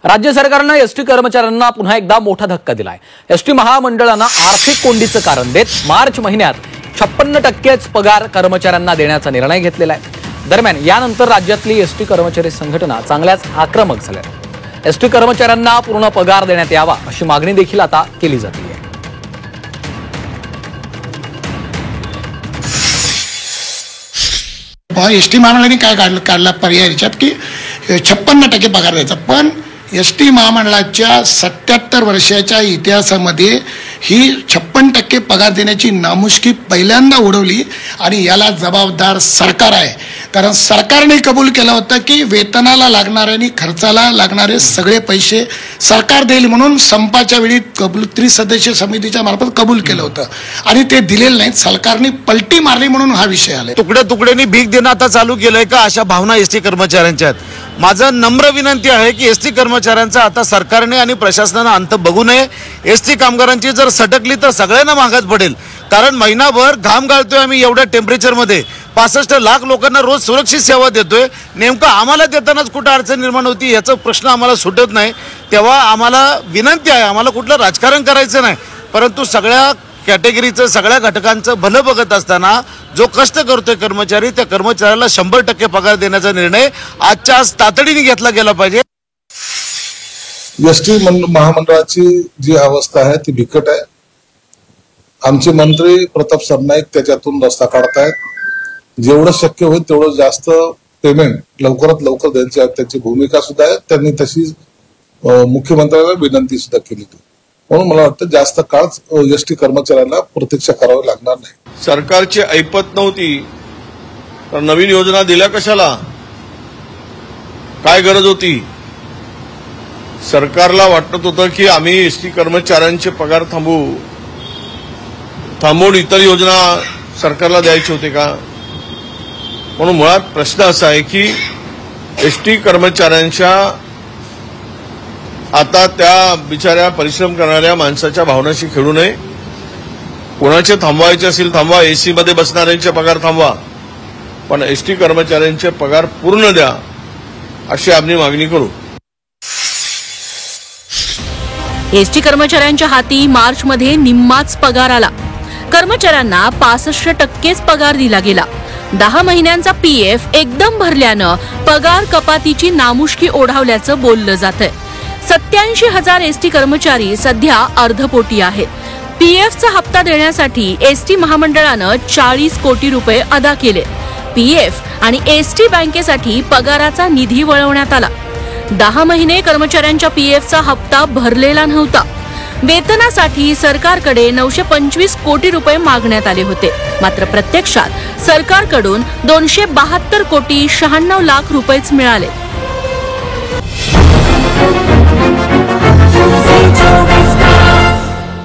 राज्य सरकारनं एसटी कर्मचाऱ्यांना पुन्हा एकदा मोठा धक्का दिलाय। एसटी महामंडळानं आर्थिक कोंडीचं कारण देत मार्च महिन्यात 56% पगार कर्मचाऱ्यांना देण्याचा निर्णय घेतलेला आहे। दरम्यान यानंतर राज्यातली एसटी कर्मचारी संघटना चांगल्याच आक्रमक झाल्या। एसटी कर्मचाऱ्यांना पूर्ण पगार देण्यात यावा अशी मागणी देखील आता केली जाते आहे। एसटी महामंडळाने काय काढला पर्याय याच्यात की 56% पगार द्यायचा, पण एसटी महामंडळाच्या 77 वर्षाच्या इतिहासामध्ये ही 56% पगार देण्याची नामुष्की पहिल्यांदा उडवली आणि याला जबाबदार सरकार आहे। कारण सरकारने कबूल केलं होतं की वेतनाला लागणारे आणि खर्चाला लागणारे सगळे पैसे सरकार देईल म्हणून संपाच्या वेळी त्रिसदस्यीय समितीच्या मार्फत कबूल केलं होतं आणि ते दिलेलं नाही। सरकारने पलटी मारली म्हणून हा विषय आला। तुकड्या तुकड्यांनी भीक देणं आता चालू केलंय का, अशा भावना एसटी कर्मचाऱ्यांच्या आहेत। माझं नम्र विनंती आहे की एसटी कर्मचाऱ्यांचा आता सरकारने आणि प्रशासनाने अंत बघू नये। एसटी कामगारांची जर सटकली तर सगळ्यांना मागात पडेल, कारण महिनाभर घाम गाळतोय आम्ही एवढ्या टेम्परेचरमध्ये। 65 लाख लोकांना रोज सुरक्षित सेवा देतोय, नेमकं आम्हाला देतानाच कुठं अडचण निर्माण होती याचा प्रश्न आम्हाला सुटत नाही। तेव्हा आम्हाला विनंती आहे, आम्हाला कुठलं राजकारण करायचं नाही, परंतु सगळ्या कॅटेगरीचं सगळ्या घटकांचं भलं बघत असताना जो कष्ट करतोय कर्मचारी, त्या कर्मचाऱ्याला 100% पगार देण्याचा निर्णय आजच्या आज तातडीने घेतला गेला पाहिजे। एसटी महामंडळाची जी अवस्था आहे ती बिकट आहे। आमचे मंत्री प्रताप सरनाईक त्याच्यातून रस्ता काढतायत। जेवढं शक्य होईल तेवढं जास्त पेमेंट लवकरात लवकर द्यायची त्याची भूमिका सुद्धा आहे। त्यांनी तशी मुख्यमंत्र्यांना विनंती सुद्धा केली, म्हणून मला वाटतं जास्त काळ एसटी कर्मचाऱ्यांना प्रतीक्षा करावी लागणार नाही। सरकारची ऐपत नव्हती तर नवीन योजना दिल्या कशाला, काय गरज होती? सरकारला वाटत होतं की आम्ही एसटी कर्मचाऱ्यांचे पगार थांबवून इतर योजना सरकारला द्यायची होती का? म्हणून मुळात प्रश्न असा आहे की एसटी कर्मचाऱ्यांच्या आता त्या बिचाऱ्या परिश्रम करणाऱ्या माणसाच्या भावनाशी खेळू नये। कोणाचे थांबवायचे असेल थांबवा, एसी मध्ये बसणाऱ्यांचे पगार थांबवा, पण एसटी कर्मचाऱ्यांचे पगार पूर्ण द्या अशी आम्ही मागणी करू। एसटी कर्मचाऱ्यांच्या हाती मार्च मध्ये निम्माच पगार आला। कर्मचाऱ्यांना 65% पगार दिला गेला। 10 महिन्यांचा पीएफ एकदम भरल्यानं पगार कपातीची नामुष्की ओढावल्याचं बोललं जातंय। 87,000 एसटी कर्मचारी सध्या अर्धपोटी आहेत। पीएफचा हप्ता देण्यासाठी एसटी महामंडळानं 40 कोटी रुपये अदा केले। पीएफ आणि एसटी बँकेसाठी पगाराचा निधी वळवण्यात आला। 10 महिने कर्मचाऱ्यांच्या पीएफचा हप्ता भरलेला नव्हता। वेतनासाठी सरकारकडे 925 कोटी रुपये मागण्यात आले होते, मात्र प्रत्यक्षात सरकारकडून 272 कोटी 96 लाख रुपयेच मिळाले।